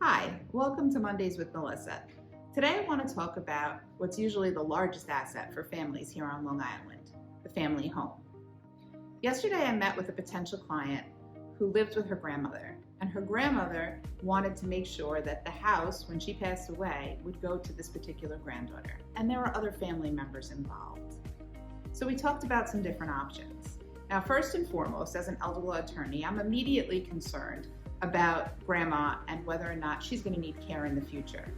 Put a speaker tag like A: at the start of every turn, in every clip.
A: Hi, welcome to Mondays with Melissa. Today I want to talk about what's usually the largest asset for families here on Long Island, the family home. Yesterday I met with a potential client who lived with her grandmother, and her grandmother wanted to make sure that the house, when she passed away, would go to this particular granddaughter, and there were other family members involved. So we talked about some different options. Now, first and foremost, as an elder law attorney, I'm immediately concerned about grandma and whether or not she's going to need care in the future.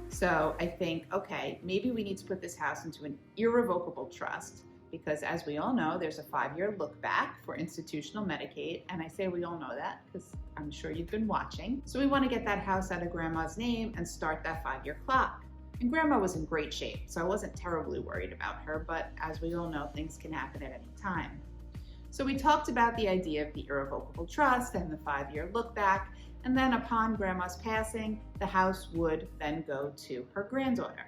A: So I think, okay, maybe we need to put this house into an irrevocable trust because, as we all know, there's a 5-year look back for institutional Medicaid. And I say we all know that because I'm sure you've been watching. So we want to get that house out of grandma's name and start that 5-year clock. And grandma was in great shape, so I wasn't terribly worried about her, but as we all know, things can happen at any time. So we talked about the idea of the irrevocable trust and the 5-year look back, and then upon grandma's passing, the house would then go to her granddaughter.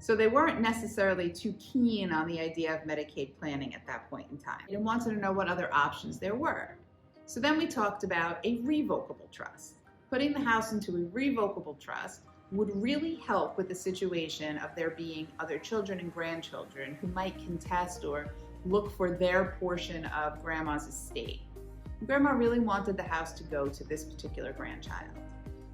A: So they weren't necessarily too keen on the idea of Medicaid planning at that point in time. They wanted to know what other options there were. So then we talked about a revocable trust. Putting the house into a revocable trust would really help with the situation of there being other children and grandchildren who might contest or look for their portion of grandma's estate. Grandma really wanted the house to go to this particular grandchild.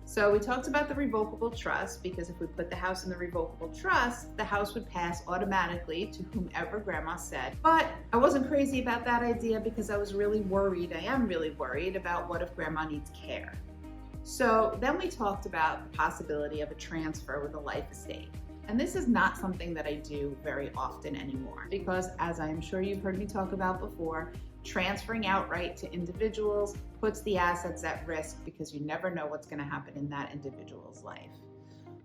A: So we talked about the revocable trust because if we put the house in the revocable trust, the house would pass automatically to whomever grandma said. But I wasn't crazy about that idea because I was really worried, I am really worried about what if grandma needs care. So then we talked about the possibility of a transfer with a life estate. And this is not something that I do very often anymore because, as I'm sure you've heard me talk about before, transferring outright to individuals puts the assets at risk because you never know what's going to happen in that individual's life.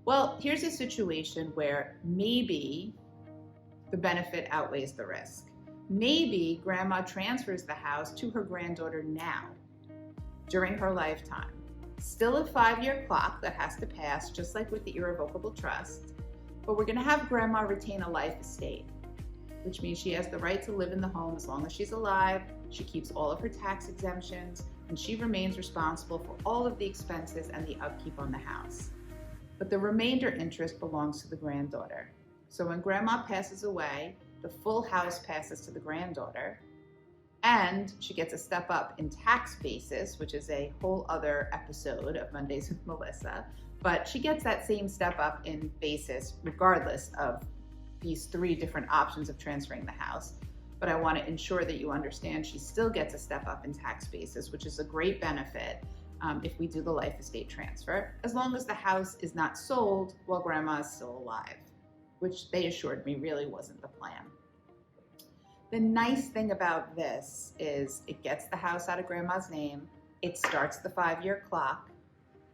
A: Well, here's a situation where maybe the benefit outweighs the risk. Maybe grandma transfers the house to her granddaughter now, during her lifetime. Still a 5-year clock that has to pass, just like with the irrevocable trust, but we're going to have grandma retain a life estate, which means she has the right to live in the home as long as she's alive. She keeps all of her tax exemptions, and she remains responsible for all of the expenses and the upkeep on the house. But the remainder interest belongs to the granddaughter. So when grandma passes away, the full house passes to the granddaughter, and she gets a step up in tax basis, which is a whole other episode of Mondays with Melissa. But she gets that same step up in basis regardless of these 3 different options of transferring the house. But I want to ensure that you understand she still gets a step up in tax basis, which is a great benefit if we do the life estate transfer, as long as the house is not sold while grandma is still alive, which they assured me really wasn't the plan. The nice thing about this is it gets the house out of grandma's name, it starts the 5-year clock,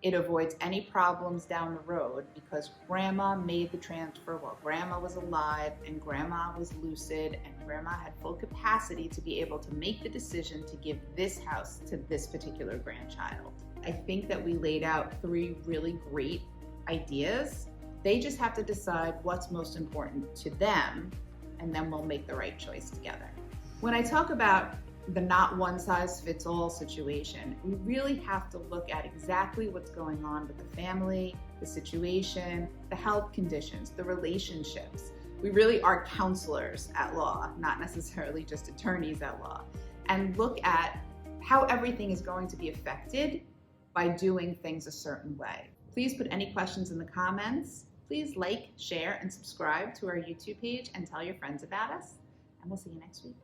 A: it avoids any problems down the road because grandma made the transfer while grandma was alive and grandma was lucid and grandma had full capacity to be able to make the decision to give this house to this particular grandchild. I think that we laid out 3 really great ideas. They just have to decide what's most important to them, and then we'll make the right choice together. When I talk about the not one size fits all situation, we really have to look at exactly what's going on with the family, the situation, the health conditions, the relationships. We really are counselors at law, not necessarily just attorneys at law, and look at how everything is going to be affected by doing things a certain way. Please put any questions in the comments. Please like, share, and subscribe to our YouTube page and tell your friends about us, and we'll see you next week.